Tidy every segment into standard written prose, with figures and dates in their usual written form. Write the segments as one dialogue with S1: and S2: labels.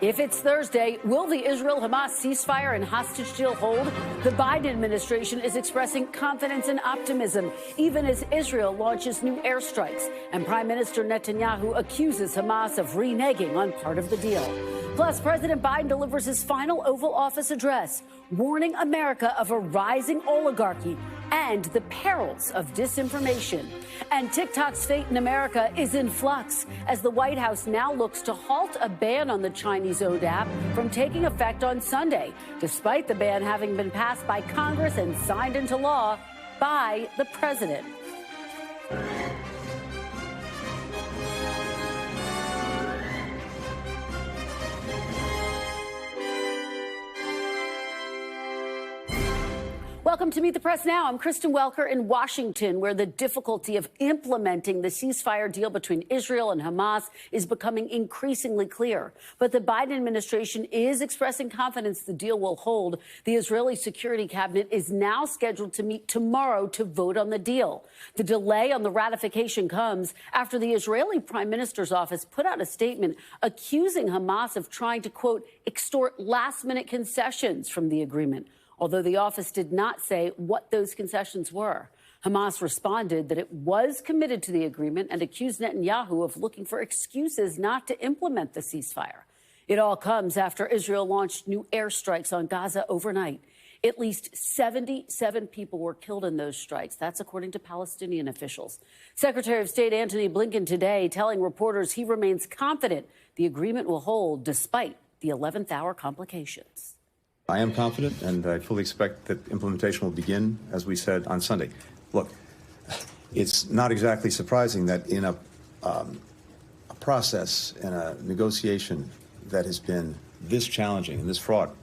S1: If it's Thursday, will the Israel-Hamas ceasefire and hostage deal hold? The Biden administration is expressing confidence and optimism, even as Israel launches new airstrikes. And Prime Minister Netanyahu accuses Hamas of reneging on part of the deal. Plus, President Biden delivers his final Oval Office address, warning America of a rising oligarchy and the perils of disinformation. And TikTok's fate in America is in flux as the White House now looks to halt a ban on the Chinese-owned app from taking effect on Sunday, despite the ban having been passed by Congress and signed into law by the president. Welcome to Meet the Press Now. I'm Kristen Welker in Washington, where the difficulty of implementing the ceasefire deal between Israel and Hamas is becoming increasingly clear. But the Biden administration is expressing confidence the deal will hold. The Israeli Security Cabinet is now scheduled to meet tomorrow to vote on the deal. The delay on the ratification comes after the Israeli Prime Minister's office put out a statement accusing Hamas of trying to, quote, extort last-minute concessions from the agreement, although the office did not say what those concessions were. Hamas responded that it was committed to the agreement and accused Netanyahu of looking for excuses not to implement the ceasefire. It all comes after Israel launched new airstrikes on Gaza overnight. At least 77 people were killed in those strikes. That's according to Palestinian officials. Secretary of State Antony Blinken today telling reporters he remains confident the agreement will hold despite the 11th hour complications.
S2: I am confident, and I fully expect that implementation will begin, as we said, on Sunday. Look, it's not exactly surprising that in a process and a negotiation that has been this challenging and this fraught,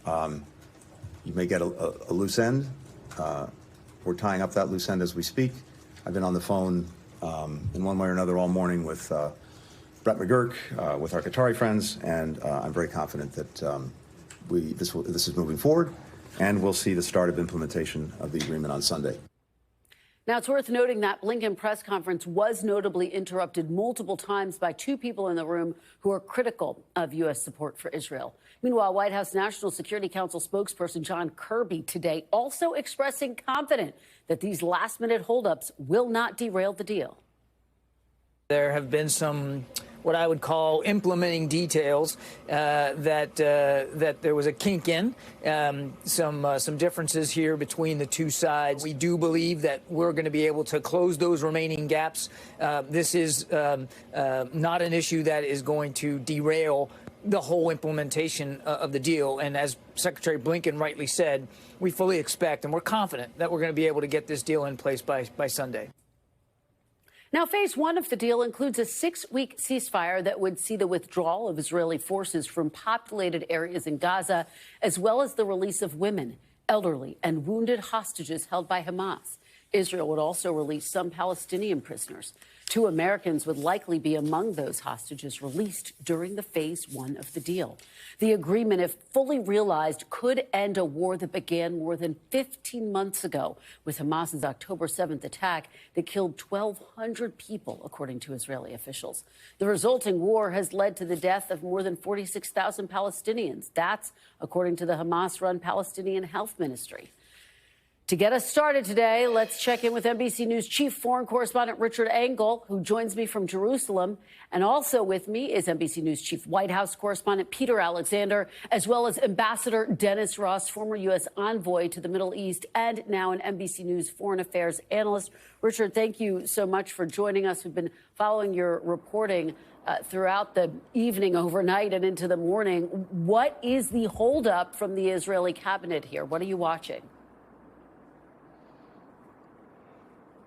S2: you may get a loose end. We're tying up that loose end as we speak. I've been on the phone in one way or another all morning with Brett McGurk, with our Qatari friends, and I'm very confident that this is moving forward, and we'll see the start of implementation of the agreement on Sunday.
S1: Now, it's worth noting that Blinken press conference was notably interrupted multiple times by two people in the room who are critical of U.S. support for Israel. Meanwhile, White House National Security Council spokesperson John Kirby today also expressing confidence that these last-minute holdups will not derail the deal.
S3: There have been some what I would call implementing details that there was a kink in, some differences here between the two sides. We do believe that we're going to be able to close those remaining gaps. This is not an issue that is going to derail the whole implementation of the deal. And as Secretary Blinken rightly said, we fully expect and we're confident that we're going to be able to get this deal in place by Sunday.
S1: Now, phase one of the deal includes a 6-week ceasefire that would see the withdrawal of Israeli forces from populated areas in Gaza, as well as the release of women, elderly, and wounded hostages held by Hamas. Israel would also release some Palestinian prisoners. 2 Americans would likely be among those hostages released during the phase one of the deal. The agreement, if fully realized, could end a war that began more than 15 months ago with Hamas's October 7th attack that killed 1,200 people, according to Israeli officials. The resulting war has led to the death of more than 46,000 Palestinians. That's according to the Hamas-run Palestinian Health Ministry. To get us started today, let's check in with NBC News chief foreign correspondent Richard Engel, who joins me from Jerusalem. And also with me is NBC News chief White House correspondent Peter Alexander, as well as Ambassador Dennis Ross, former U.S. envoy to the Middle East and now an NBC News foreign affairs analyst. Richard, thank you so much for joining us. We've been following your reporting throughout the evening, overnight, and into the morning. What is the holdup from the Israeli cabinet here? What are you watching?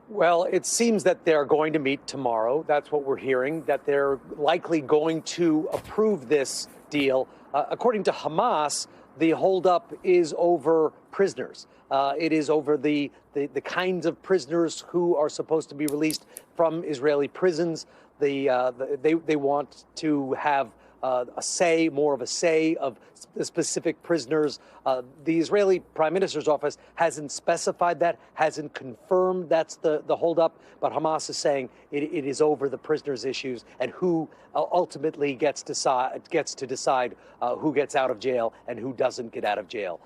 S4: Well, it seems that they're going to meet tomorrow. That's what we're hearing, that they're likely going to approve this deal. According to Hamas, the holdup is over prisoners. It is over the kinds of prisoners who are supposed to be released from Israeli prisons. They want to have more of a say of the specific prisoners. The Israeli Prime Minister's office hasn't specified that, hasn't confirmed that's the holdup, but Hamas is saying it is over the prisoners' issues and who ultimately gets to decide who gets out of jail and who doesn't get out of jail.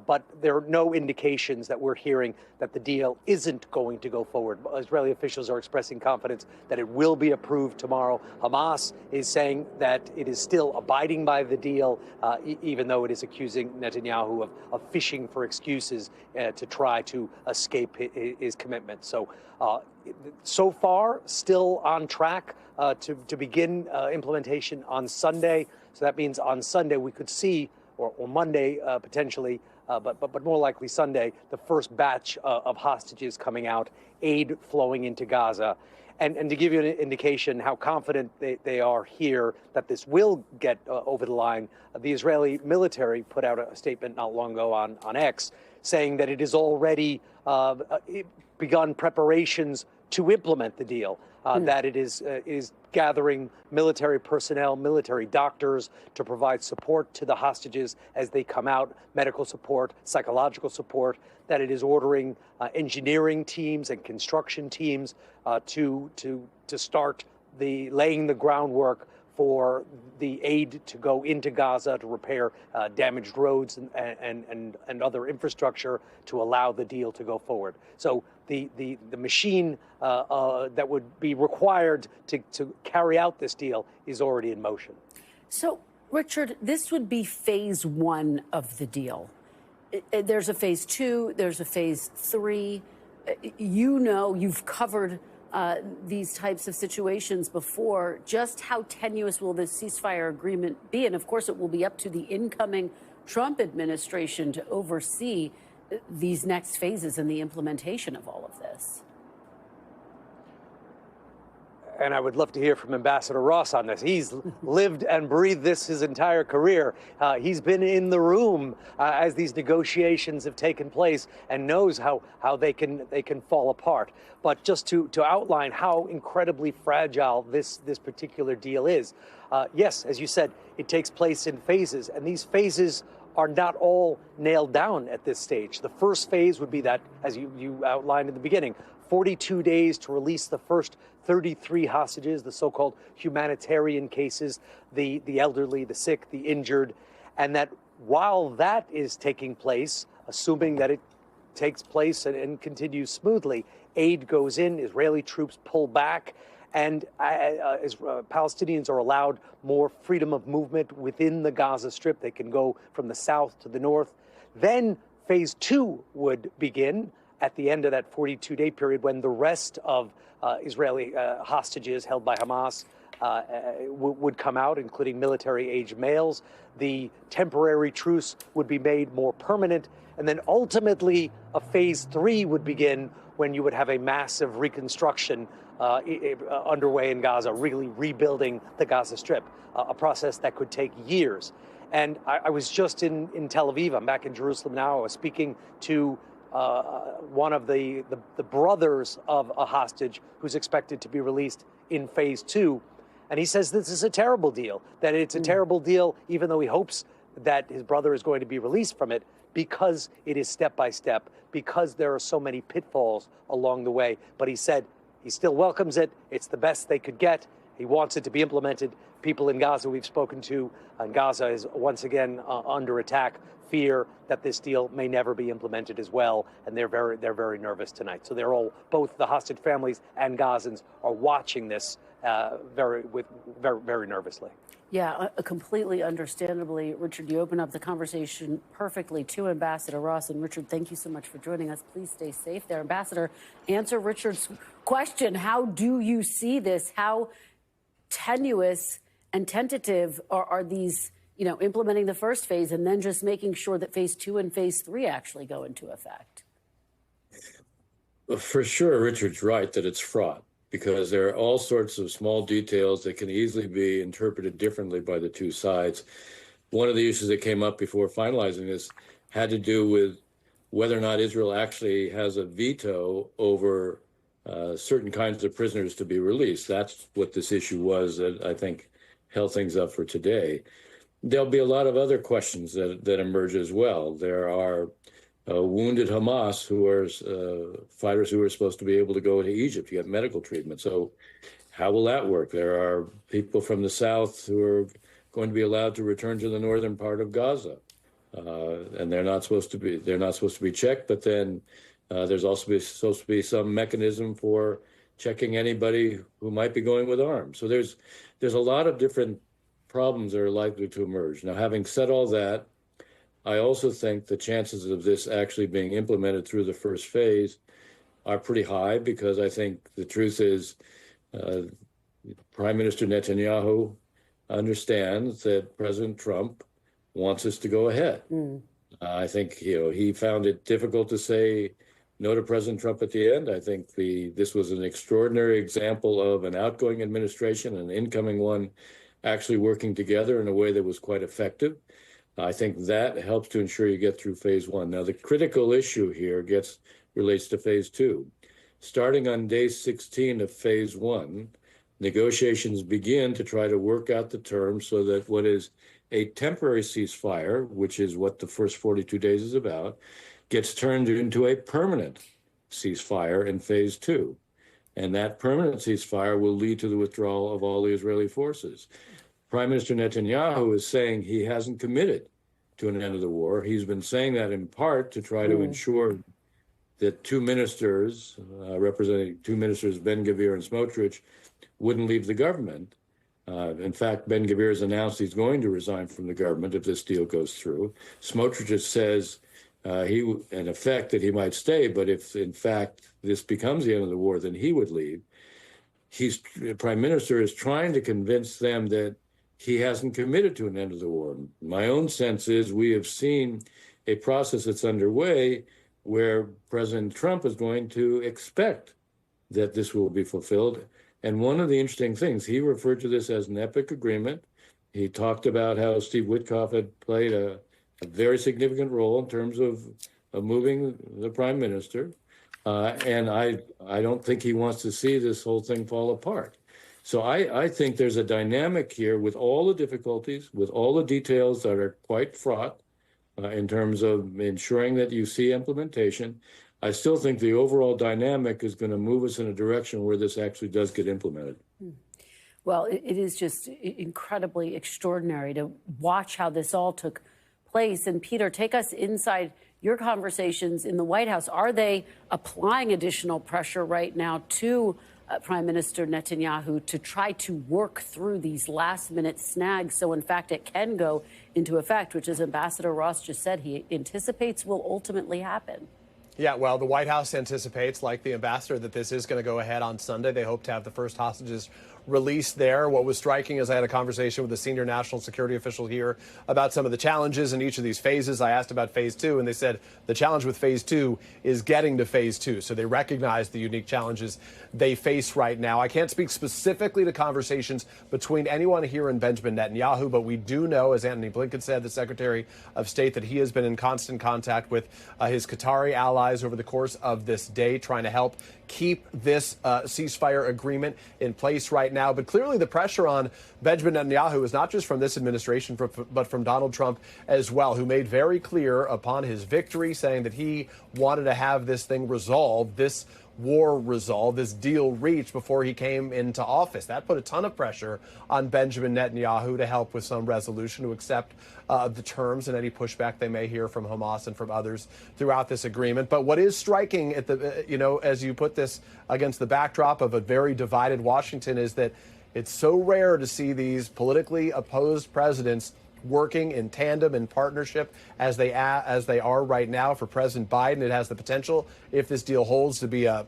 S4: But there are no indications that we're hearing that the deal isn't going to go forward. Israeli officials are expressing confidence that it will be approved tomorrow. Hamas is saying that it is still abiding by the deal, even though it is accusing Netanyahu of fishing for excuses to try to escape his commitment. So far, still on track to begin implementation on Sunday. So that means on Sunday we could see, or Monday potentially, but more likely Sunday, the first batch of hostages coming out, aid flowing into Gaza. And to give you an indication how confident they are here that this will get over the line, the Israeli military put out a statement not long ago on X saying that it has already begun preparations to implement the deal. That it is gathering military personnel, military doctors to provide support to the hostages as they come out, medical support, psychological support, that it is ordering engineering teams and construction teams to start laying the groundwork for the aid to go into Gaza to repair damaged roads and other infrastructure to allow the deal to go forward. So the machine that would be required to carry out this deal is already in motion. So,
S1: Richard, this would be phase one of the deal. There's a phase two, there's a phase three. You've covered these types of situations before. Just how tenuous will this ceasefire agreement be? And of course, it will be up to the incoming Trump administration to oversee these next phases and the implementation of all of this.
S4: And I would love to hear from Ambassador Ross on this. He's lived and breathed this his entire career. He's been in the room as these negotiations have taken place and knows how they can fall apart. But just to outline how incredibly fragile this particular deal is. Yes, as you said, it takes place in phases, and these phases are not all nailed down at this stage. The first phase would be that, as you outlined in the beginning, 42 days to release the first 33 hostages, the so-called humanitarian cases, the elderly, the sick, the injured, and that while that is taking place, assuming that it takes place and continues smoothly, aid goes in, Israeli troops pull back, and Palestinians are allowed more freedom of movement within the Gaza Strip. They can go from the south to the north. Then phase two would begin at the end of that 42-day period when the rest of Israeli hostages held by Hamas would come out, including military-aged males. The temporary truce would be made more permanent. And then ultimately, a phase three would begin when you would have a massive reconstruction underway in Gaza, really rebuilding the Gaza Strip, a process that could take years. And I was just in Tel Aviv. I'm back in Jerusalem now. I was speaking to one of the brothers of a hostage who's expected to be released in phase two. And he says this is a terrible deal, that it's a terrible deal, even though he hopes that his brother is going to be released from it, because it is step by step, because there are so many pitfalls along the way. But he said he still welcomes it. It's the best they could get. He wants it to be implemented. People in Gaza we've spoken to, and Gaza is once again under attack, fear that this deal may never be implemented as well, and they're very nervous tonight. So both the hostage families and Gazans are watching this very nervously.
S1: Yeah, completely understandably. Richard, you open up the conversation perfectly to Ambassador Ross. And Richard, thank you so much for joining us. Please stay safe there. Ambassador, answer Richard's question. How do you see this? How tenuous and tentative are these, implementing the first phase and then just making sure that phase two and phase three actually go into effect?
S5: For sure, Richard's right that it's fraught, because there are all sorts of small details that can easily be interpreted differently by the two sides. One of the issues that came up before finalizing this had to do with whether or not Israel actually has a veto over certain kinds of prisoners to be released. That's what this issue was that I think held things up for today. There'll be a lot of other questions that emerge as well. There are wounded Hamas who are fighters who are supposed to be able to go to Egypt to get medical treatment. So how will that work? There are people from the south who are going to be allowed to return to the northern part of Gaza, and they're not supposed to be checked. But then there's also supposed to be some mechanism for checking anybody who might be going with arms. So there's a lot of different problems that are likely to emerge. Now, having said all that, I also think the chances of this actually being implemented through the first phase are pretty high, because I think the truth is Prime Minister Netanyahu understands that President Trump wants us to go ahead. I think he found it difficult to say no to President Trump at the end. I think this was an extraordinary example of an outgoing administration and an incoming one actually working together in a way that was quite effective. I think that helps to ensure you get through phase one. Now, the critical issue here relates to phase two. Starting on day 16 of phase one, negotiations begin to try to work out the terms so that what is a temporary ceasefire, which is what the first 42 days is about, gets turned into a permanent ceasefire in phase two. And that permanent ceasefire will lead to the withdrawal of all the Israeli forces. Prime Minister Netanyahu is saying he hasn't committed to an end of the war. He's been saying that in part to try to ensure that two ministers, representing two ministers, Ben-Gvir and Smotrich, wouldn't leave the government. In fact, Ben-Gvir has announced he's going to resign from the government if this deal goes through. Smotrich says in effect, that he might stay, but if in fact this becomes the end of the war, then he would leave. The Prime Minister is trying to convince them that he hasn't committed to an end of the war. My own sense is we have seen a process that's underway where President Trump is going to expect that this will be fulfilled. And one of the interesting things, he referred to this as an epic agreement. He talked about how Steve Witkoff had played a very significant role in terms of moving the prime minister. And I don't think he wants to see this whole thing fall apart. So I think there's a dynamic here with all the difficulties, with all the details that are quite fraught in terms of ensuring that you see implementation. I still think the overall dynamic is going to move us in a direction where this actually does get implemented.
S1: Well, it is just incredibly extraordinary to watch how this all took place. And Peter, take us inside your conversations in the White House. Are they applying additional pressure right now to Prime Minister Netanyahu to try to work through these last-minute snags so, in fact, it can go into effect, which, as Ambassador Ross just said, he anticipates will ultimately happen?
S6: Yeah, well, the White House anticipates, like the ambassador, that this is going to go ahead on Sunday. They hope to have the first hostages released there. What was striking is I had a conversation with a senior national security official here about some of the challenges in each of these phases. I asked about phase two, and they said the challenge with phase two is getting to phase two. So they recognize the unique challenges they face right now. I can't speak specifically to conversations between anyone here and Benjamin Netanyahu, but we do know, as Antony Blinken said, the Secretary of State, that he has been in constant contact with his Qatari allies over the course of this day, trying to help keep this ceasefire agreement in place right now. But clearly the pressure on Benjamin Netanyahu is not just from this administration, but from Donald Trump as well, who made very clear upon his victory, saying that he wanted to have this thing resolved, this war resolved, this deal reached before he came into office. That put a ton of pressure on Benjamin Netanyahu to help with some resolution, to accept the terms and any pushback they may hear from Hamas and from others throughout this agreement. But what is striking at the, as you put this against the backdrop of a very divided Washington, is that it's so rare to see these politically opposed presidents working in tandem and partnership as they are right now. For President Biden, it has the potential, if this deal holds, to be a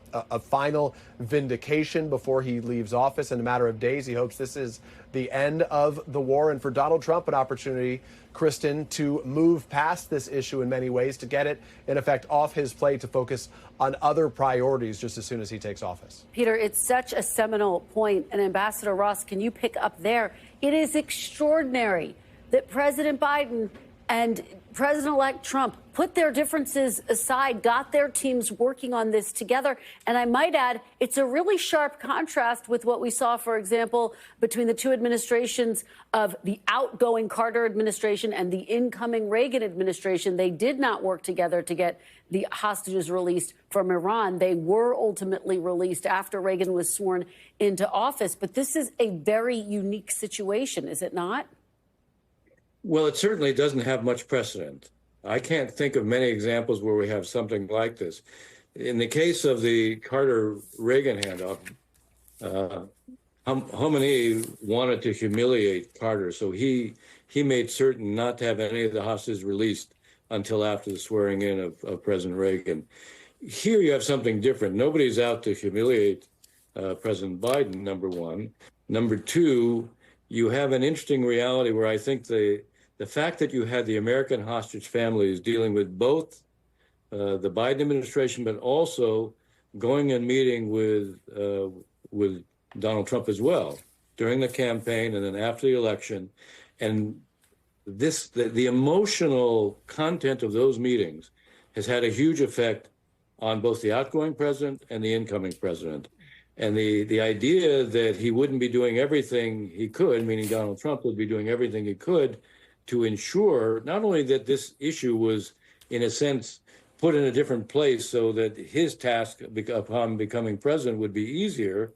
S6: final vindication before he leaves office in a matter of days. He hopes this is the end of the war. And for Donald Trump, an opportunity, Kristen, to move past this issue in many ways, to get it, in effect, off his plate, to focus on other priorities just as soon as he takes office.
S1: Peter, it's such a seminal point. And Ambassador Ross, can you pick up there? It is extraordinary that President Biden and President-elect Trump put their differences aside, got their teams working on this together. And I might add, it's a really sharp contrast with what we saw, for example, between the two administrations of the outgoing Carter administration and the incoming Reagan administration. They did not work together to get the hostages released from Iran. They were ultimately released after Reagan was sworn into office. But this is a very unique situation, is it not?
S5: Well, it certainly doesn't have much precedent. I can't think of many examples where we have something like this. In the case of the Carter-Reagan handoff, Khomeini wanted to humiliate Carter, so he made certain not to have any of the hostages released until after the swearing in of President Reagan. Here you have something different. Nobody's out to humiliate President Biden, number one. Number two, you have an interesting reality where I think the fact that you had the American hostage families dealing with both the Biden administration, but also going and meeting with Donald Trump as well during the campaign and then after the election, and the emotional content of those meetings has had a huge effect on both the outgoing president and the incoming president. And the idea that he wouldn't be doing everything he could, meaning Donald Trump would be doing everything he could to ensure not only that this issue was, in a sense, put in a different place so that his task upon becoming president would be easier.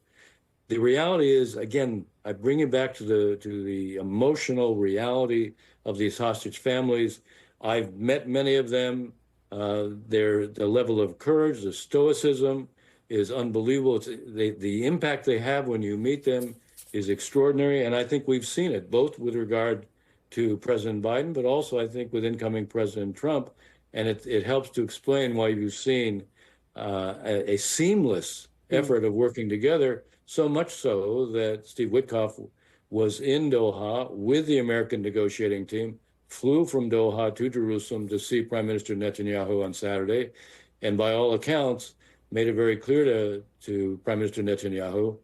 S5: The reality is, again, I bring it back to the emotional reality of these hostage families. I've met many of them. The level of courage, the stoicism is unbelievable. The impact they have when you meet them is extraordinary. And I think we've seen it both with regard to President Biden, but also I think with incoming President Trump. And it helps to explain why you've seen a seamless effort of working together, so much so that Steve Witkoff was in Doha with the American negotiating team, flew from Doha to Jerusalem to see Prime Minister Netanyahu on Saturday, and by all accounts, made it very clear to Prime Minister Netanyahu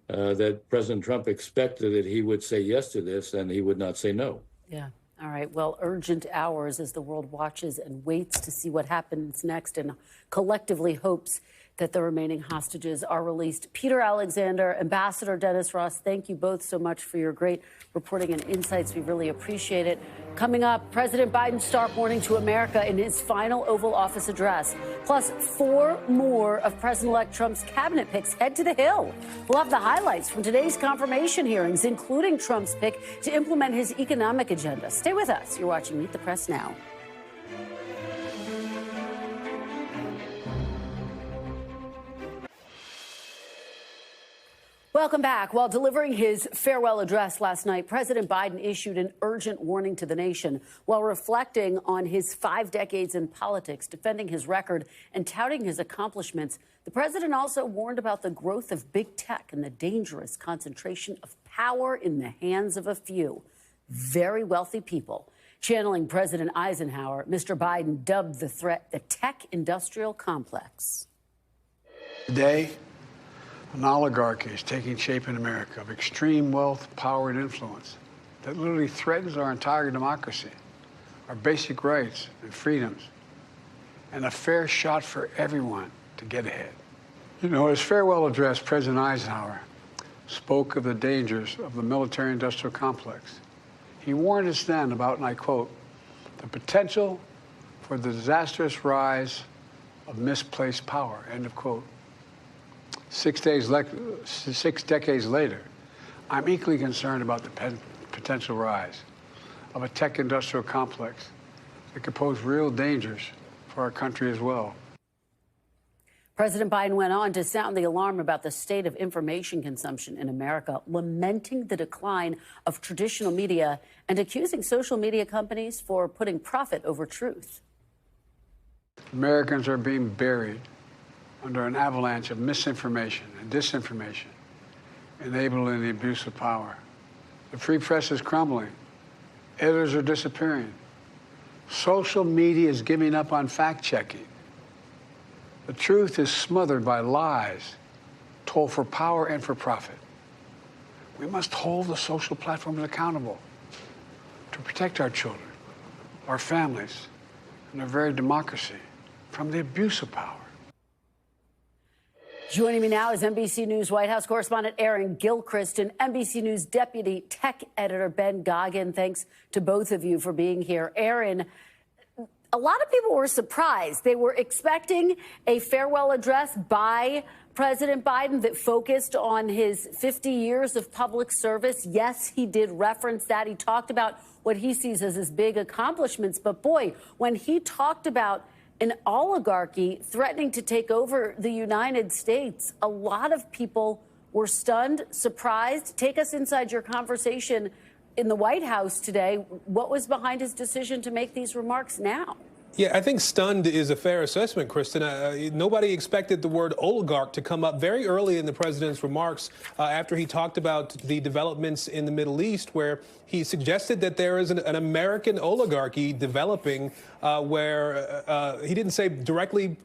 S5: that President Trump expected that he would say yes to this and he would not say no.
S1: Yeah. All right. Well, urgent hours as the world watches and waits to see what happens next and collectively hopes that the remaining hostages are released. Peter Alexander, Ambassador Dennis Ross, thank you both so much for your great reporting and insights. We really appreciate it. Coming up, President Biden's stark warning to America in his final Oval Office address. Plus, 4 more of President-elect Trump's cabinet picks head to the Hill. We'll have the highlights from today's confirmation hearings, including Trump's pick to implement his economic agenda. Stay with us. You're watching Meet the Press Now. Welcome back. While delivering his farewell address last night, President Biden issued an urgent warning to the nation while reflecting on his 5 decades in politics, defending his record and touting his accomplishments. The president also warned about the growth of big tech and the dangerous concentration of power in the hands of a few very wealthy people. Channeling President Eisenhower, Mr. Biden dubbed the threat the tech industrial complex.
S7: Today, an oligarchy is taking shape in America of extreme wealth, power, and influence that literally threatens our entire democracy, our basic rights and freedoms, and a fair shot for everyone to get ahead. You know, his farewell address, President Eisenhower spoke of the dangers of the military-industrial complex. He warned us then about, and I quote, the potential for the disastrous rise of misplaced power, end of quote. 6 decades later, I'm equally concerned about the potential rise of a tech industrial complex that could pose real dangers for our country as well.
S1: President Biden went on to sound the alarm about the state of information consumption in America, lamenting the decline of traditional media and accusing social media companies for putting profit over truth.
S7: Americans are being buried under an avalanche of misinformation and disinformation, enabling the abuse of power. The free press is crumbling. Editors are disappearing. Social media is giving up on fact-checking. The truth is smothered by lies told for power and for profit. We must hold the social platforms accountable to protect our children, our families, and our very democracy from the abuse of power.
S1: Joining me now is NBC News White House correspondent Aaron Gilchrist and NBC News deputy tech editor Ben Goggin. Thanks to both of you for being here. Aaron, a lot of people were surprised. They were expecting a farewell address by President Biden that focused on his 50 years of public service. Yes, he did reference that. He talked about what he sees as his big accomplishments. But boy, when he talked about an oligarchy threatening to take over the United States, a lot of people were stunned, surprised. Take us inside your conversation in the White House today. What was behind his decision to make these remarks now?
S8: Yeah, I think stunned is a fair assessment, Kristen. Nobody expected the word oligarch to come up very early in the president's remarks after he talked about the developments in the Middle East, where he suggested that there is an American oligarchy developing where he didn't say directly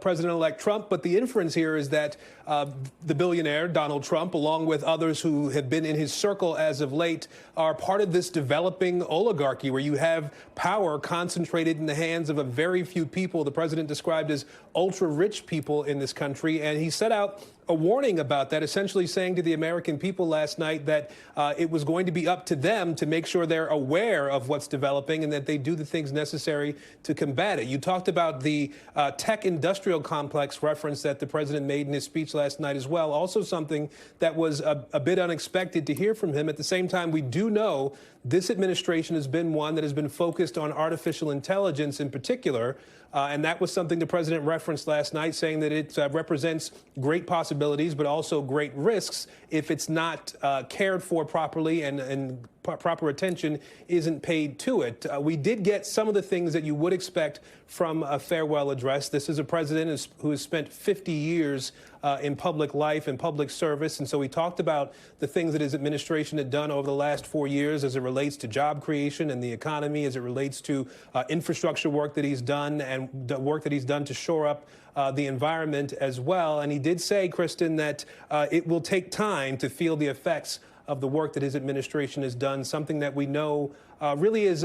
S8: President-elect Trump, but the inference here is that the billionaire, Donald Trump, along with others who have been in his circle as of late, are part of this developing oligarchy where you have power concentrated in the hands of a very few people, the president described as ultra-rich people in this country. And he set out a warning about that, essentially saying to the American people last night that it was going to be up to them to make sure they're aware of what's developing and that they do the things necessary to combat it. You talked about the tech industrial complex reference that the president made in his speech last night as well. Also something that was a bit unexpected to hear from him. At the same time, we do know this administration has been one that has been focused on artificial intelligence in particular. And that was something the president referenced last night, saying that it represents great possibilities, but also great risks if it's not cared for properly and proper attention isn't paid to it. We did get some of the things that you would expect from a farewell address. This is a president who has spent 50 years in public life and public service. And so he talked about the things that his administration had done over the last 4 years as it relates to job creation and the economy, as it relates to infrastructure work that he's done and the work that he's done to shore up the environment as well. And he did say, Kristen, that it will take time to feel the effects of the work that his administration has done, something that we know really is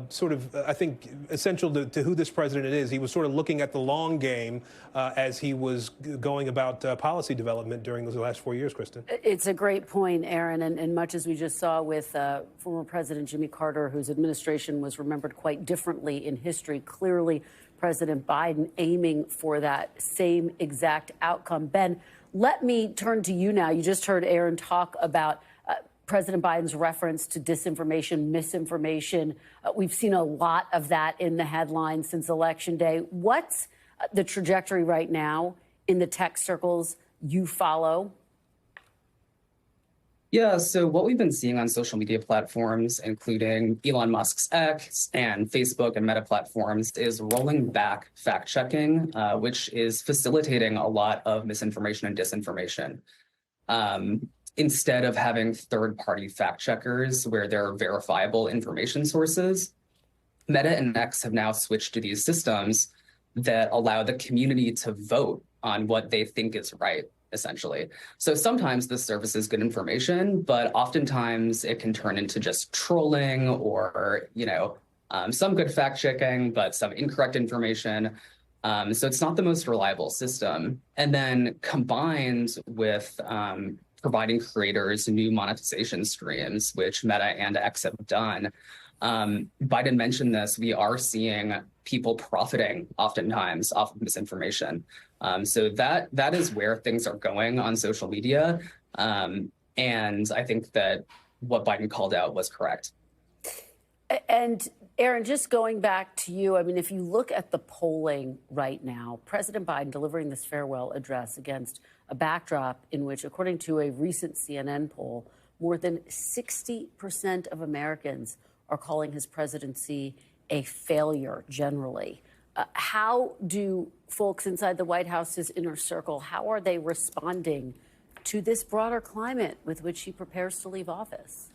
S8: sort of, I think, essential to who this president is. He was sort of looking at the long game as he was going about policy development during those last 4 years, Kristen. It's
S1: a great point, Aaron, and much as we just saw with former President Jimmy Carter, whose administration was remembered quite differently in history, clearly President Biden aiming for that same exact outcome. Ben, let me turn to you now. You just heard Aaron talk about President Biden's reference to disinformation, misinformation. We've seen a lot of that in the headlines since Election Day. What's the trajectory right now in the tech circles you follow?
S9: Yeah, so what we've been seeing on social media platforms, including Elon Musk's X and Facebook and Meta platforms, is rolling back fact-checking, which is facilitating a lot of misinformation and disinformation. Instead of having third-party fact-checkers where there are verifiable information sources, Meta and X have now switched to these systems that allow the community to vote on what they think is right, essentially. So sometimes this service is good information, but oftentimes it can turn into just trolling or, some good fact-checking, but some incorrect information. So it's not the most reliable system. And then combined with providing creators new monetization streams, which Meta and X have done. Biden mentioned this. We are seeing people profiting oftentimes off of misinformation. So that is where things are going on social media. And I think that what Biden called out was correct.
S1: And Aaron, just going back to you, I mean, if you look at the polling right now, President Biden delivering this farewell address against a backdrop in which, according to a recent CNN poll, more than 60% of Americans are calling his presidency a failure generally. How do folks inside the White House's inner circle, how are they responding to this broader climate with which he prepares to leave office?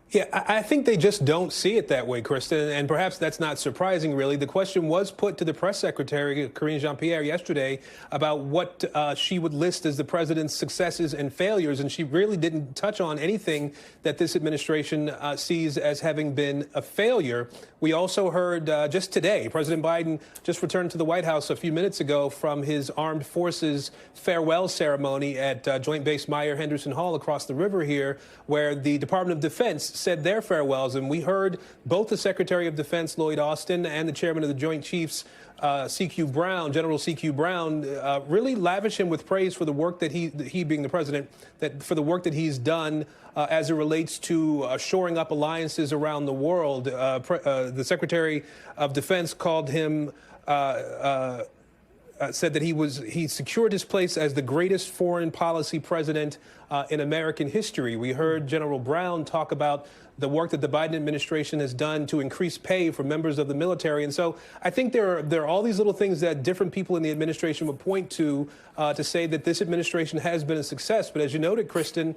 S8: Yeah, I think they just don't see it that way, Kristen, and perhaps that's not surprising, really. The question was put to the press secretary, Karine Jean-Pierre, yesterday about what she would list as the president's successes and failures, and she really didn't touch on anything that this administration sees as having been a failure. We also heard just today, President Biden just returned to the White House a few minutes ago from his armed forces farewell ceremony at Joint Base Meyer-Henderson Hall across the river here, where the Department of Defense said their farewells. And we heard both the Secretary of Defense, Lloyd Austin, and the Chairman of the Joint Chiefs, C.Q. Brown, General C.Q. Brown, really lavish him with praise for the work that he being the president, that for the work that he's done as it relates to shoring up alliances around the world. The Secretary of Defense called him, said that he secured his place as the greatest foreign policy president in American history. We heard General Brown talk about the work that the Biden administration has done to increase pay for members of the military. And so I think there are all these little things that different people in the administration would point to say that this administration has been a success. But as you noted, Kristen,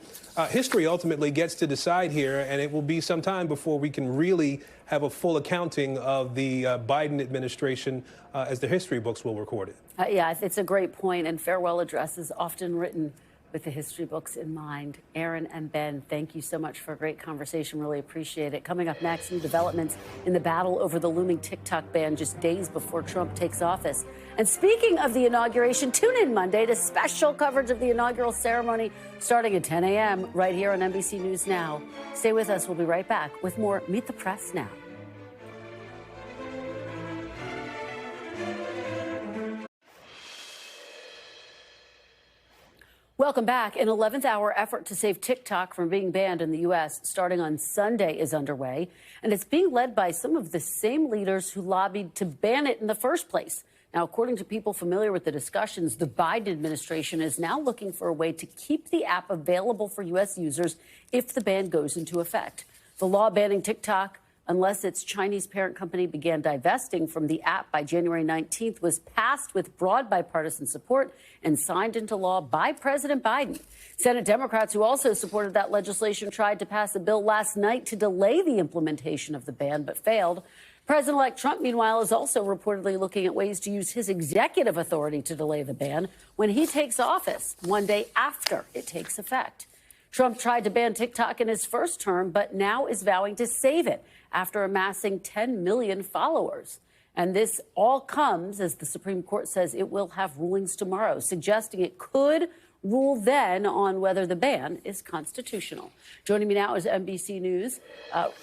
S8: history ultimately gets to decide here, and it will be some time before we can really have a full accounting of the Biden administration as the history books will record it.
S1: Yeah, it's a great point, and farewell addresses often written with the history books in mind. Aaron and Ben, thank you so much for a great conversation. Really appreciate it. Coming up next, new developments in the battle over the looming TikTok ban just days before Trump takes office. And speaking of the inauguration, tune in Monday to special coverage of the inaugural ceremony starting at 10 a.m. right here on NBC News Now. Stay with us. We'll be right back with more Meet the Press Now. Welcome back. An 11th hour effort to save TikTok from being banned in the U.S. starting on Sunday is underway, and it's being led by some of the same leaders who lobbied to ban it in the first place. Now, according to people familiar with the discussions, the Biden administration is now looking for a way to keep the app available for U.S. users if the ban goes into effect. The law banning TikTok, unless its Chinese parent company began divesting from the app by January 19th, was passed with broad bipartisan support and signed into law by President Biden. Senate Democrats, who also supported that legislation, tried to pass a bill last night to delay the implementation of the ban, but failed. President-elect Trump, meanwhile, is also reportedly looking at ways to use his executive authority to delay the ban when he takes office, one day after it takes effect. Trump tried to ban TikTok in his first term, but now is vowing to save it after amassing 10 million followers. And this all comes as the Supreme Court says it will have rulings tomorrow, suggesting it could rule then on whether the ban is constitutional. Joining me now is NBC News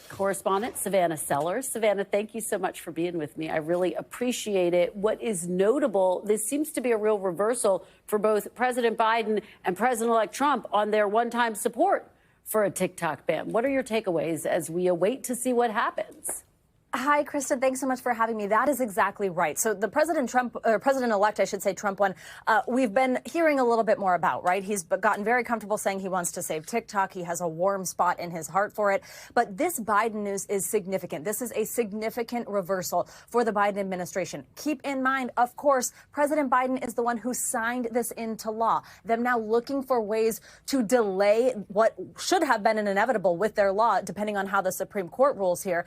S1: correspondent Savannah Sellers. Savannah, thank you so much for being with me. I really appreciate it. What is notable, this seems to be a real reversal for both President Biden and President-elect Trump on their one-time support for a TikTok ban. What are your takeaways as we await to see what happens?
S10: Hi, Kristen. Thanks so much for having me. That is exactly right. So the President-elect, I should say, Trump one, we've been hearing a little bit more about, right? He's gotten very comfortable saying he wants to save TikTok. He has a warm spot in his heart for it. But this Biden news is significant. This is a significant reversal for the Biden administration. Keep in mind, of course, President Biden is the one who signed this into law. Them now looking for ways to delay what should have been an inevitable with their law, depending on how the Supreme Court rules here,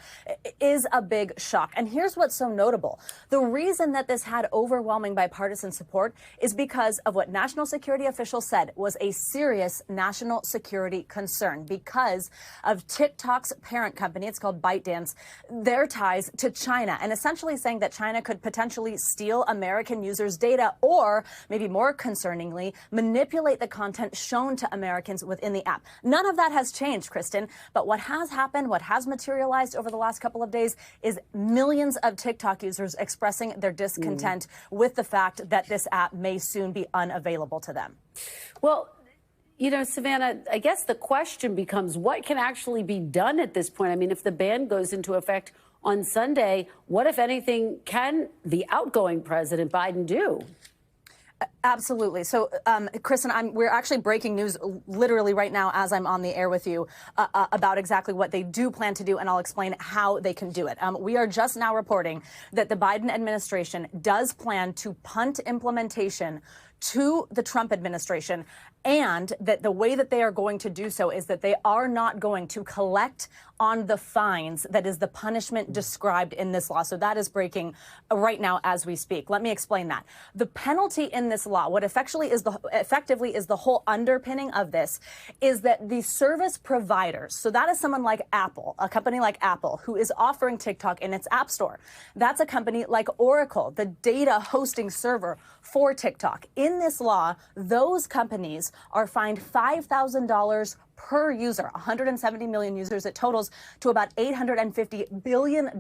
S10: is a big shock. And here's what's so notable. The reason that this had overwhelming bipartisan support is because of what national security officials said was a serious national security concern because of TikTok's parent company, it's called ByteDance, their ties to China, and essentially saying that China could potentially steal American users' data or, maybe more concerningly, manipulate the content shown to Americans within the app. None of that has changed, Kristen, but what has happened, what has materialized over the last couple of days is millions of TikTok users expressing their discontent with the fact that this app may soon be unavailable to them.
S1: Well, you know, Savannah, I guess the question becomes what can actually be done at this point? I mean, if the ban goes into effect on Sunday, what, if anything, can the outgoing President Biden do?
S10: Absolutely. So, Kristen, we're actually breaking news literally right now as I'm on the air with you about exactly what they do plan to do, and I'll explain how they can do it. We are just now reporting that the Biden administration does plan to punt implementation to the Trump administration and that the way that they are going to do so is that they are not going to collect on the fines that is the punishment described in this law. So that is breaking right now as we speak. Let me explain that. The penalty in this law, what effectively is the whole underpinning of this, is that the service providers, so that is someone like Apple, a company like Apple, who is offering TikTok in its app store. That's a company like Oracle, the data hosting server for TikTok. In this law, those companies are fined $5,000 per user, 170 million users. It totals to about $850 billion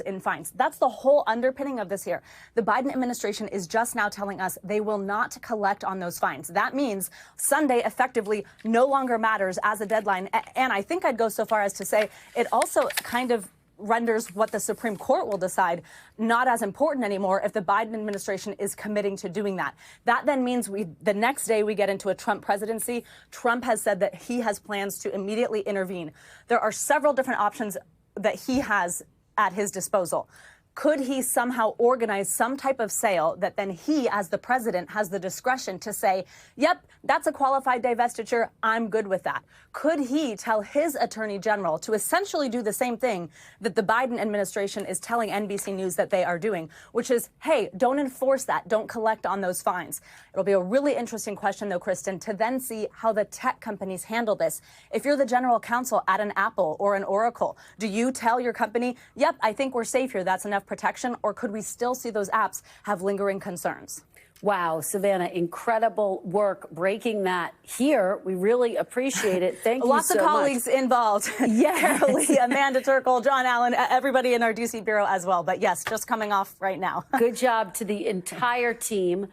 S10: in fines. That's the whole underpinning of this here. The Biden administration is just now telling us they will not collect on those fines. That means Sunday effectively no longer matters as a deadline. And I think I'd go so far as to say it also kind of renders what the Supreme Court will decide not as important anymore if the Biden administration is committing to doing that. That then means the next day we get into a Trump presidency. Trump has said that he has plans to immediately intervene. There are several different options that he has at his disposal. Could he somehow organize some type of sale that then he, as the president, has the discretion to say, yep, that's a qualified divestiture, I'm good with that? Could he tell his attorney general to essentially do the same thing that the Biden administration is telling NBC News that they are doing, which is, hey, don't enforce that, don't collect on those fines? It'll be a really interesting question, though, Kristen, to then see how the tech companies handle this. If you're the general counsel at an Apple or an Oracle, do you tell your company, yep, I think we're safe here, that's enough protection, or could we still see those apps have lingering concerns?
S1: Wow, Savannah, incredible work breaking that here. We really appreciate it. Thank you so much.
S10: Lots of colleagues involved.
S1: Yes.
S10: Carol Lee, Amanda Turkle, John Allen, everybody in our D.C. bureau as well. But yes, just coming off right now.
S1: Good job to the entire team.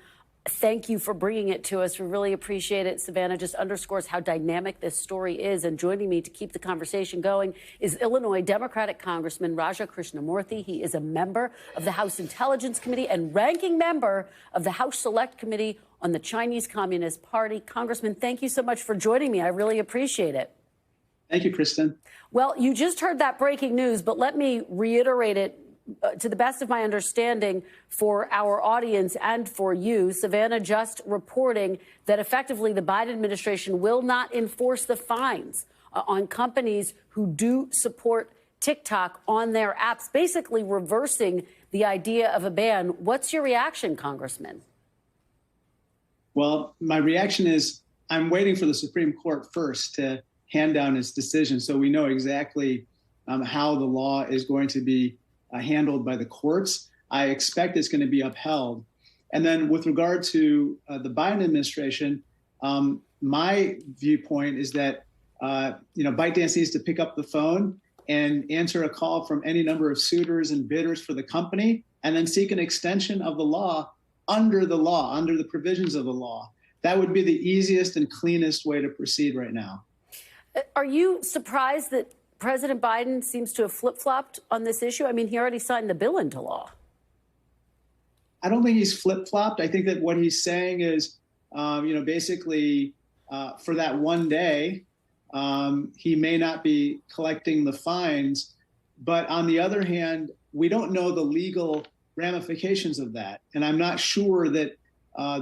S1: Thank you for bringing it to us. We really appreciate it. Savannah just underscores how dynamic this story is. And joining me to keep the conversation going is Illinois Democratic Congressman Raja Krishnamoorthi. He is a member of the House Intelligence Committee and ranking member of the House Select Committee on the Chinese Communist Party. Congressman, thank you so much for joining me. I really appreciate it.
S11: Thank you, Kristen.
S1: Well, you just heard that breaking news, but let me reiterate it. To the best of my understanding, for our audience and for you, Savannah just reporting that effectively the Biden administration will not enforce the fines on companies who do support TikTok on their apps, basically reversing the idea of a ban. What's your reaction, Congressman?
S11: Well, my reaction is I'm waiting for the Supreme Court first to hand down its decision so we know exactly how the law is going to be handled by the courts. I expect it's going to be upheld. And then with regard to the Biden administration, my viewpoint is that, ByteDance needs to pick up the phone and answer a call from any number of suitors and bidders for the company, and then seek an extension of the law, under the provisions of the law. That would be the easiest and cleanest way to proceed right now.
S1: Are you surprised that President Biden seems to have flip-flopped on this issue? I mean, he already signed the bill into law.
S11: I don't think he's flip-flopped. I think that what he's saying is, basically for that one day, he may not be collecting the fines. But on the other hand, we don't know the legal ramifications of that. And I'm not sure that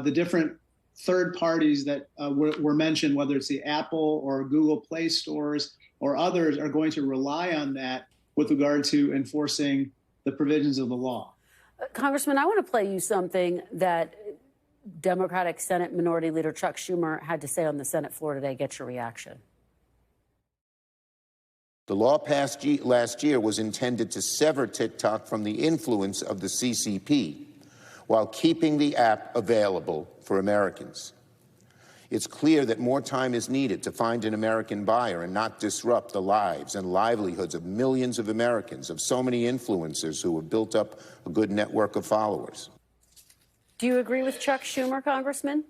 S11: the different third parties that were mentioned, whether it's the Apple or Google Play stores or others, are going to rely on that with regard to enforcing the provisions of the law.
S1: Congressman, I want to play you something that Democratic Senate Minority Leader Chuck Schumer had to say on the Senate floor today. Get your reaction.
S12: The law passed last year was intended to sever TikTok from the influence of the CCP while keeping the app available for Americans. It's clear that more time is needed to find an American buyer and not disrupt the lives and livelihoods of millions of Americans, of so many influencers who have built up a good network of followers.
S1: Do you agree with Chuck Schumer, Congressman?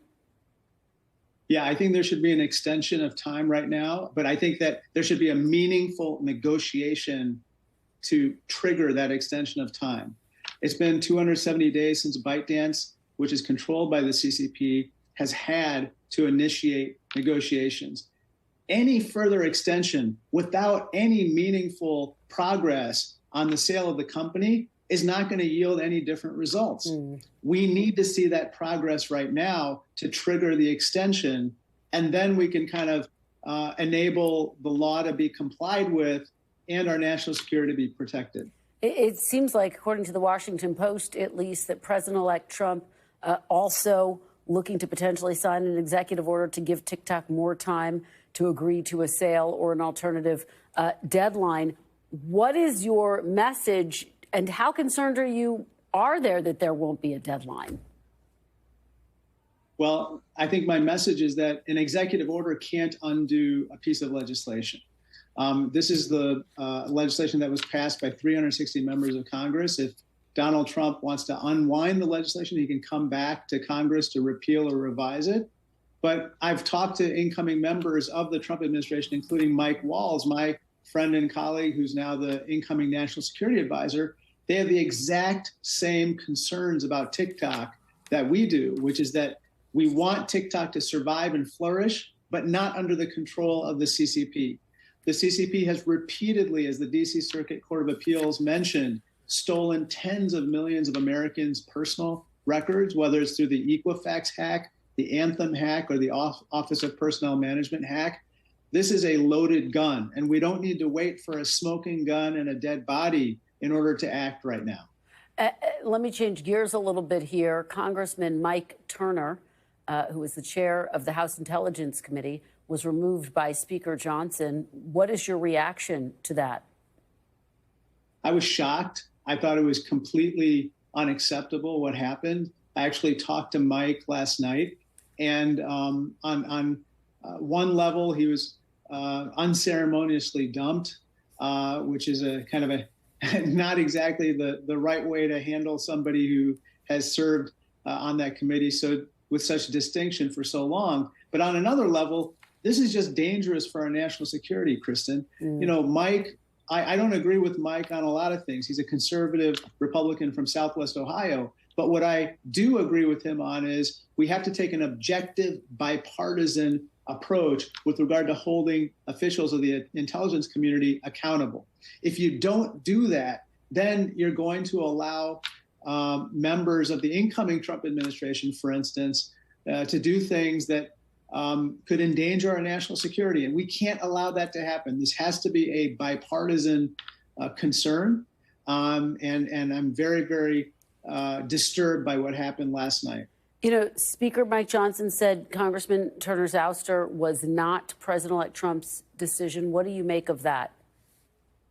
S11: Yeah, I think there should be an extension of time right now, but I think that there should be a meaningful negotiation to trigger that extension of time. It's been 270 days since ByteDance, which is controlled by the CCP, has had to initiate negotiations. Any further extension without any meaningful progress on the sale of the company is not going to yield any different results. We need to see that progress right now to trigger the extension and then we can kind of enable the law to be complied with and our national security to be protected.
S1: It seems like, according to the Washington Post, at least, that President-elect Trump also looking to potentially sign an executive order to give TikTok more time to agree to a sale or an alternative deadline. What is your message, and how concerned are there won't be a deadline?
S11: Well, I think my message is that an executive order can't undo a piece of legislation. This is the legislation that was passed by 360 members of Congress. If Donald Trump wants to unwind the legislation, he can come back to Congress to repeal or revise it. But I've talked to incoming members of the Trump administration, including Mike Walls, my friend and colleague, who's now the incoming national security advisor. They have the exact same concerns about TikTok that we do, which is that we want TikTok to survive and flourish, but not under the control of the CCP. The CCP has repeatedly, as the D.C. Circuit Court of Appeals mentioned, stolen tens of millions of Americans' personal records, whether it's through the Equifax hack, the Anthem hack, or the Office of Personnel Management hack. This is a loaded gun, and we don't need to wait for a smoking gun and a dead body in order to act right now.
S1: Let me change gears a little bit here. Congressman Mike Turner, who is the chair of the House Intelligence Committee, was removed by Speaker Johnson. What is your reaction to that?
S11: I was shocked. I thought it was completely unacceptable what happened. I actually talked to Mike last night, and on one level, he was unceremoniously dumped, which is a kind of a not exactly the right way to handle somebody who has served on that committee with such distinction for so long. But on another level, this is just dangerous for our national security, Kristen. You know, Mike, I don't agree with Mike on a lot of things. He's a conservative Republican from Southwest Ohio. But what I do agree with him on is we have to take an objective, bipartisan approach with regard to holding officials of the intelligence community accountable. If you don't do that, then you're going to allow members of the incoming Trump administration, for instance, to do things that could endanger our national security. And we can't allow that to happen. This has to be a bipartisan concern. And I'm very, very disturbed by what happened last night.
S1: You know, Speaker Mike Johnson said Congressman Turner's ouster was not President-elect Trump's decision. What do you make of that?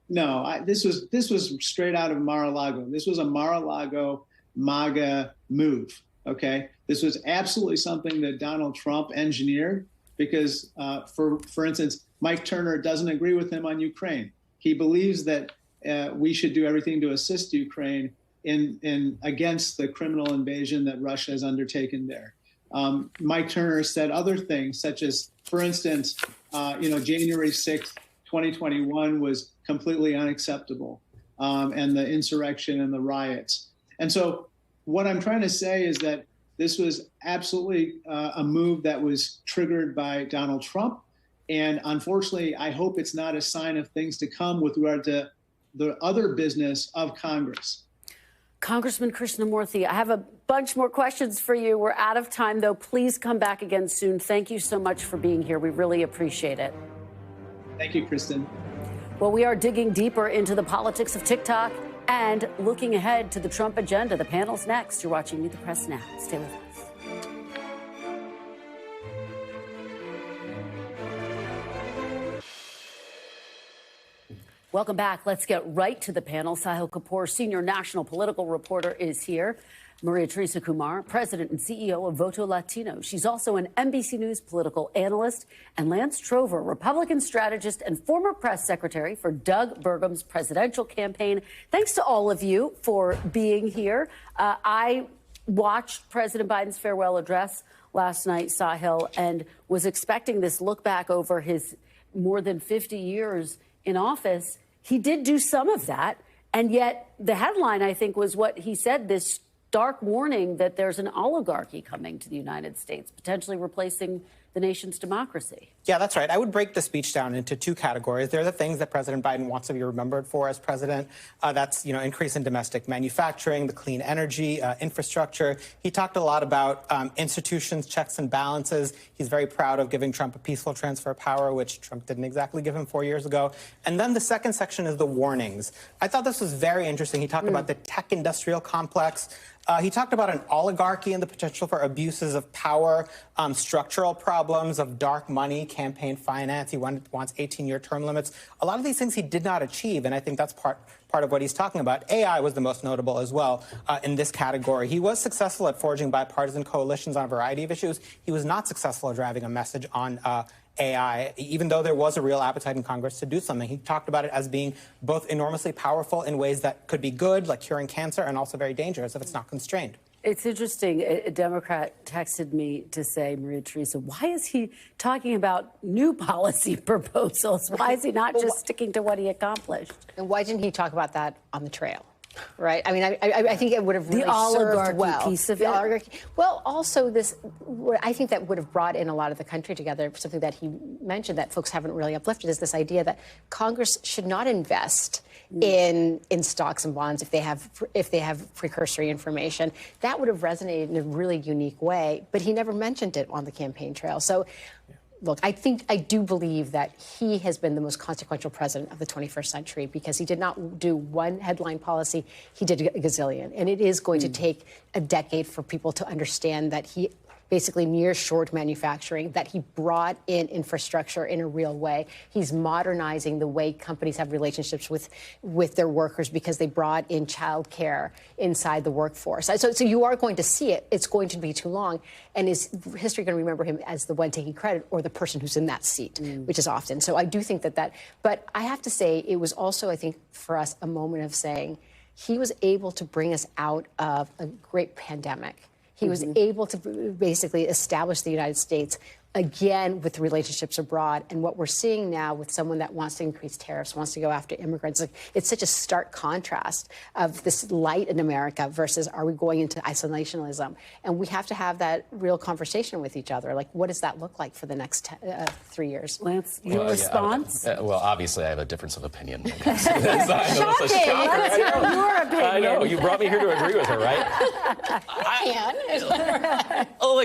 S11: No, this was straight out of Mar-a-Lago. This was a Mar-a-Lago MAGA move. OK, this was absolutely something that Donald Trump engineered because, for instance, Mike Turner doesn't agree with him on Ukraine. He believes that we should do everything to assist Ukraine in against the criminal invasion that Russia has undertaken there. Mike Turner said other things, such as, for instance, January 6th, 2021 was completely unacceptable, and the insurrection and the riots. And so what I'm trying to say is that this was absolutely a move that was triggered by Donald Trump. And unfortunately, I hope it's not a sign of things to come with regard to the other business of Congress.
S1: Congressman Krishnamoorthi, I have a bunch more questions for you. We're out of time, though. Please come back again soon. Thank you so much for being here. We really appreciate it.
S11: Thank you, Kristen.
S1: Well, we are digging deeper into the politics of TikTok and looking ahead to the Trump agenda. The panel's next. You're watching Meet the Press Now. Stay with us. Welcome back. Let's get right to the panel. Sahil Kapoor, senior national political reporter, is here. Maria Teresa Kumar, president and CEO of Voto Latino. She's also an NBC News political analyst. And Lance Trover, Republican strategist and former press secretary for Doug Burgum's presidential campaign. Thanks to all of you for being here. I watched President Biden's farewell address last night, Sahil, and was expecting this look back over his more than 50 years in office. He did do some of that. And yet the headline, I think, was what he said, this stark warning that there's an oligarchy coming to the United States, potentially replacing the nation's democracy.
S13: Yeah, that's right. I would break the speech down into two categories. There are the things that President Biden wants to be remembered for as president. That's, increase in domestic manufacturing, the clean energy, infrastructure. He talked a lot about institutions, checks and balances. He's very proud of giving Trump a peaceful transfer of power, which Trump didn't exactly give him 4 years ago. And then the second section is the warnings. I thought this was very interesting. He talked about the tech industrial complex. He talked about an oligarchy and the potential for abuses of power, structural problems of dark money, campaign finance. He wants 18-year term limits. A lot of these things he did not achieve, and I think that's part of what he's talking about. AI was the most notable as well in this category. He was successful at forging bipartisan coalitions on a variety of issues. He was not successful at driving a message on AI, even though there was a real appetite in Congress to do something. He talked about it as being both enormously powerful in ways that could be good, like curing cancer, and also very dangerous if it's not constrained.
S1: It's interesting. A Democrat texted me to say, Maria Teresa, why is he talking about new policy proposals? Why is he not just sticking to what he accomplished?
S14: And why didn't he talk about that on the trail? Right. I mean, I think it would have really
S1: the oligarchy
S14: served well.
S1: Piece of
S14: the
S1: it.
S14: Oligarchy. Well, also this, I think that would have brought in a lot of the country together. Something that he mentioned that folks haven't really uplifted is this idea that Congress should not invest in stocks and bonds if they have precursory information. That would have resonated in a really unique way. But he never mentioned it on the campaign trail. So. Look, I do believe that he has been the most consequential president of the 21st century because he did not do one headline policy. He did a gazillion. And it is going to take a decade for people to understand that he basically near-shored manufacturing, that he brought in infrastructure in a real way. He's modernizing the way companies have relationships with their workers because they brought in child care inside the workforce. So you are going to see it. It's going to be too long. And is history going to remember him as the one taking credit or the person who's in that seat, which is often. So I do think that. But I have to say, it was also, I think, for us, a moment of saying he was able to bring us out of a great pandemic. He was able to basically establish the United States again with relationships abroad. And what we're seeing now with someone that wants to increase tariffs, wants to go after immigrants, it's such a stark contrast of this light in America versus are we going into isolationism? And we have to have that real conversation with each other. Like, what does that look like for the next 3 years?
S1: Lance, your response?
S15: Well, obviously, I have a difference of opinion.
S1: Shocking! Let's hear your opinion.
S15: I know. You brought me here to agree with her, right?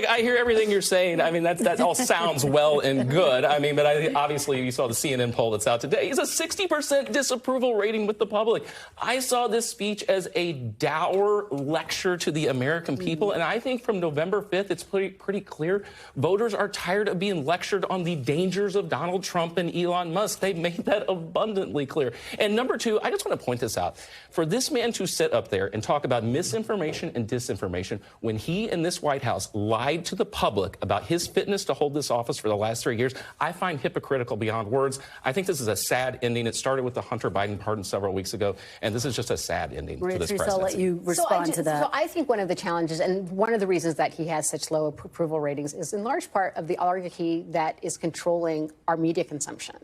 S15: I hear everything you're saying. I mean, that all sounds well and good. I mean, but obviously you saw the CNN poll that's out today. He's a 60% disapproval rating with the public. I saw this speech as a dour lecture to the American people, and I think from November 5th, it's pretty clear voters are tired of being lectured on the dangers of Donald Trump and Elon Musk. They've made that abundantly clear. And number two, I just want to point this out. For this man to sit up there and talk about misinformation and disinformation when he and this White House lied to the public about his fitness to hold this office for the last 3 years, I find hypocritical beyond words. I think this is a sad ending. It started with the Hunter Biden pardon several weeks ago, and this is just a sad ending to this presidency.
S1: I'll let you respond to that.
S14: So I think one of the challenges, and one of the reasons that he has such low approval ratings, is in large part of the oligarchy that is controlling our media consumption.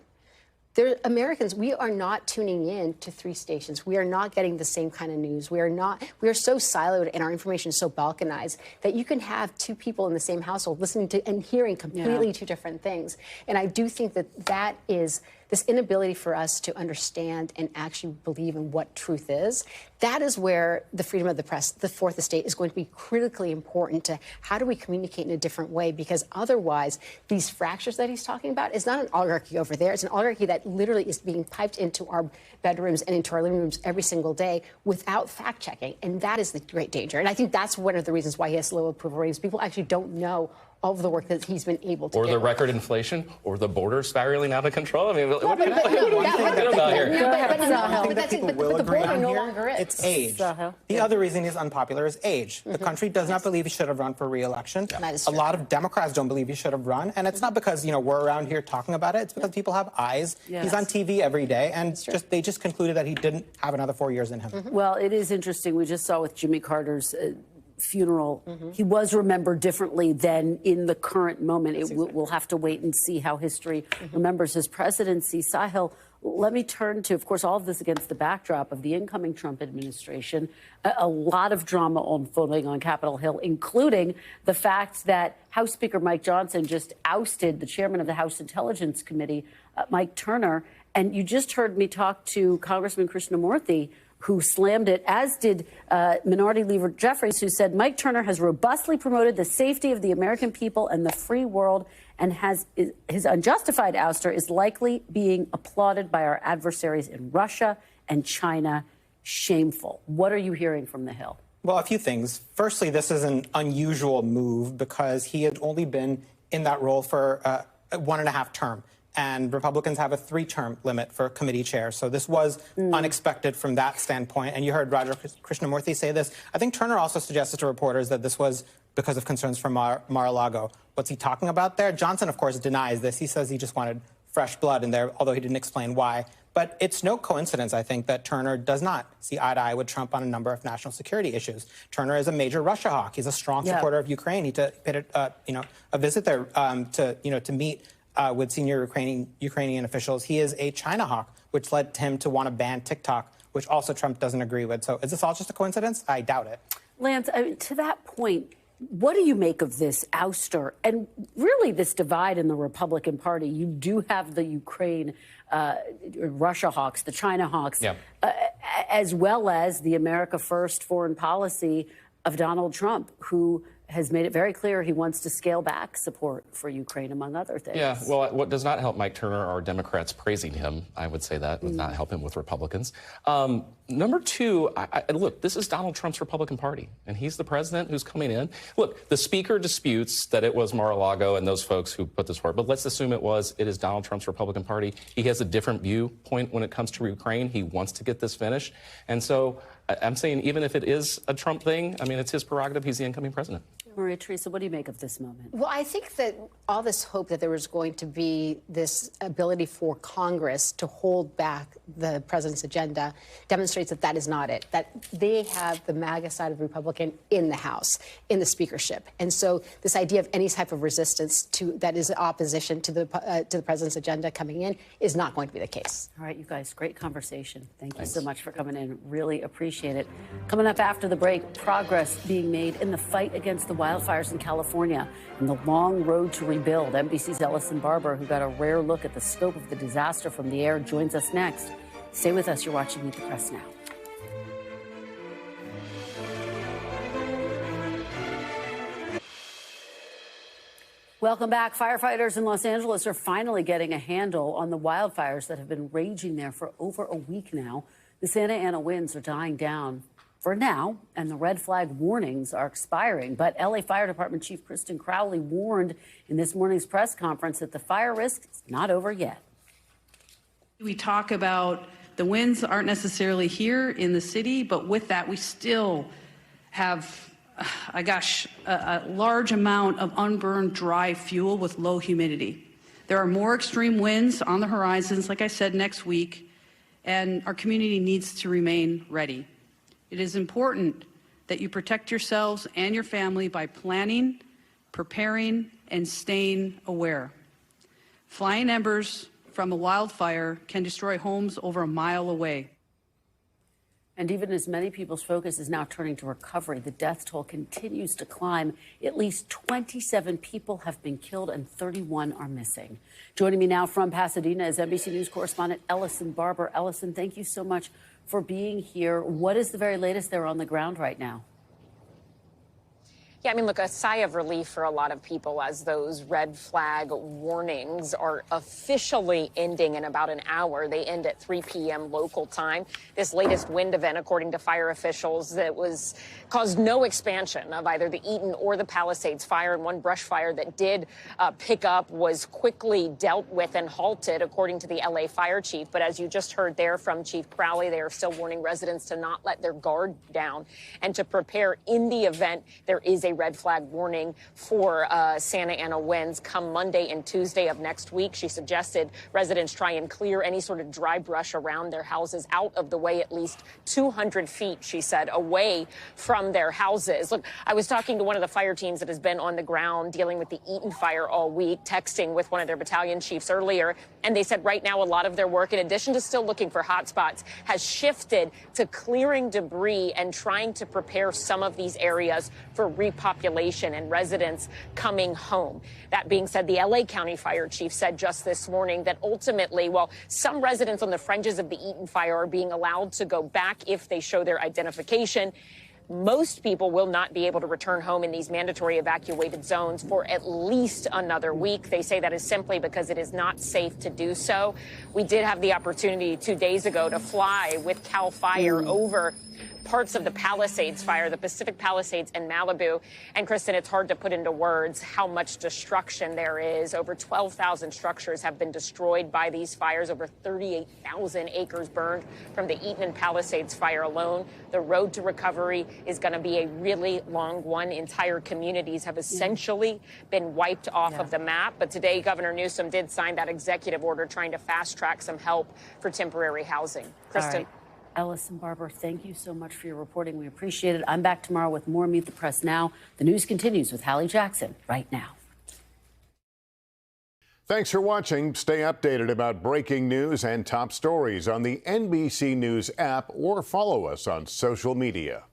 S14: Americans, we are not tuning in to 3 stations. We are not getting the same kind of news. We are so siloed and our information is so balkanized that you can have 2 people in the same household listening to and hearing completely 2 different things. And I do think that is this inability for us to understand and actually believe in what truth is. That is where the freedom of the press, the 4th estate, is going to be critically important to how do we communicate in a different way, because otherwise these fractures that he's talking about is not an oligarchy over there. It's an oligarchy that literally is being piped into our bedrooms and into our living rooms every single day without fact checking. And that is the great danger. And I think that's one of the reasons why he has low approval ratings. People actually don't know all of the work that he's been able to do.
S15: Or the record inflation, or the border spiraling out of control. I mean, what are you talking about here?
S13: But the border no longer is. It's age. The other reason he's unpopular is age. The country does not believe he should have run for re-election. A lot of Democrats don't believe he should have run, and it's not because we're around here talking about it. It's because people have eyes. He's on TV every day, and they just concluded that he didn't have another 4 years in him.
S1: Well, it is interesting. We just saw with Jimmy Carter's funeral, he was remembered differently than in the current moment. We'll have to wait and see how history remembers his presidency. Sahil, let me turn to, of course, all of this against the backdrop of the incoming Trump administration. A lot of drama unfolding on Capitol Hill, including the fact that House Speaker Mike Johnson just ousted the chairman of the House Intelligence Committee, Mike Turner. And you just heard me talk to Congressman Krishnamoorthi, who slammed it, as did Minority Leader Jeffries, who said Mike Turner has robustly promoted the safety of the American people and the free world, and his unjustified ouster is likely being applauded by our adversaries in Russia and China. Shameful. What are you hearing from the Hill?
S13: Well, a few things. Firstly, this is an unusual move because he had only been in that role for 1.5 terms. And Republicans have a 3-term limit for committee chair. So this was unexpected from that standpoint. And you heard Raja Krishnamoorthi say this. I think Turner also suggested to reporters that this was because of concerns for Mar-a-Lago. What's he talking about there? Johnson, of course, denies this. He says he just wanted fresh blood in there, although he didn't explain why. But it's no coincidence, I think, that Turner does not see eye to eye with Trump on a number of national security issues. Turner is a major Russia hawk. He's a strong supporter of Ukraine. He paid a visit there to meet with senior Ukrainian officials. He is a China hawk, which led him to want to ban TikTok, which also Trump doesn't agree with. So is this all just a coincidence? I doubt it.
S1: Lance, to that point, what do you make of this ouster and really this divide in the Republican Party? You do have the Ukraine, Russia hawks, the China hawks, as well as the America First foreign policy of Donald Trump, who has made it very clear he wants to scale back support for Ukraine, among other things.
S15: Yeah, well, what does not help Mike Turner are Democrats praising him. I would say that would not help him with Republicans. Number two, look, this is Donald Trump's Republican Party, and he's the president who's coming in. Look, the speaker disputes that it was Mar-a-Lago and those folks who put this forward, but let's assume it is Donald Trump's Republican Party. He has a different viewpoint when it comes to Ukraine. He wants to get this finished. And so I'm saying even if it is a Trump thing, I mean, it's his prerogative. He's the incoming president.
S1: Maria Teresa, what do you make of this moment?
S14: Well, I think that all this hope that there was going to be this ability for Congress to hold back the president's agenda demonstrates that that is not it, that they have the MAGA side of the Republican in the House, in the speakership. And so this idea of any type of resistance that is opposition to the president's agenda coming in is not going to be the case.
S1: All right, you guys, great conversation. Thank you so much for coming in. Really appreciate it. Coming up after the break, progress being made in the fight against the wildfires in California and the long road to rebuild. NBC's Ellison Barber, who got a rare look at the scope of the disaster from the air, joins us next. Stay with us. You're watching Meet the Press Now. Welcome back. Firefighters in Los Angeles are finally getting a handle on the wildfires that have been raging there for over a week now. The Santa Ana winds are dying down for now, and the red flag warnings are expiring. But LA Fire Department Chief Kristen Crowley warned in this morning's press conference that the fire risk is not over yet.
S16: We talk about the winds aren't necessarily here in the city, but with that, we still have, a large amount of unburned dry fuel with low humidity. There are more extreme winds on the horizons, like I said, next week, and our community needs to remain ready. It is important that you protect yourselves and your family by planning, preparing, and staying aware. Flying embers from a wildfire can destroy homes over a mile away.
S1: And even as many people's focus is now turning to recovery, the death toll continues to climb. At least 27 people have been killed and 31 are missing. Joining me now from Pasadena is NBC News correspondent Ellison Barber. Ellison, thank you so much for being here. What is the very latest there on the ground right now?
S17: Yeah, I mean, look, a sigh of relief for a lot of people as those red flag warnings are officially ending in about an hour. They end at 3 p.m. local time. This latest wind event, according to fire officials, that caused no expansion of either the Eaton or the Palisades fire. And one brush fire that did pick up was quickly dealt with and halted, according to the LA fire chief. But as you just heard there from Chief Crowley, they are still warning residents to not let their guard down and to prepare in the event there is a red flag warning for Santa Ana winds come Monday and Tuesday of next week. She suggested residents try and clear any sort of dry brush around their houses out of the way, at least 200 feet, she said, away from their houses. Look, I was talking to one of the fire teams that has been on the ground dealing with the Eaton fire all week, texting with one of their battalion chiefs earlier, and they said right now a lot of their work, in addition to still looking for hot spots, has shifted to clearing debris and trying to prepare some of these areas for repopulation and residents coming home. That being said, the LA County Fire Chief said just this morning that ultimately, while some residents on the fringes of the Eaton fire are being allowed to go back if they show their identification, most people will not be able to return home in these mandatory evacuated zones for at least another week. They say that is simply because it is not safe to do so. We did have the opportunity 2 days ago to fly with CAL FIRE over parts of the Palisades fire, the Pacific Palisades in Malibu. And Kristen, it's hard to put into words how much destruction there is. Over 12,000 structures have been destroyed by these fires, over 38,000 acres burned from the Eaton and Palisades fire alone. The road to recovery is going to be a really long one. Entire communities have essentially been wiped off of the map. But today, Governor Newsom did sign that executive order trying to fast track some help for temporary housing. Kristen.
S1: Ellis and Barbara, thank you so much for your reporting. We appreciate it. I'm back tomorrow with more Meet the Press Now. The news continues with Hallie Jackson right now.
S18: Thanks for watching. Stay updated about breaking news and top stories on the NBC News app or follow us on social media.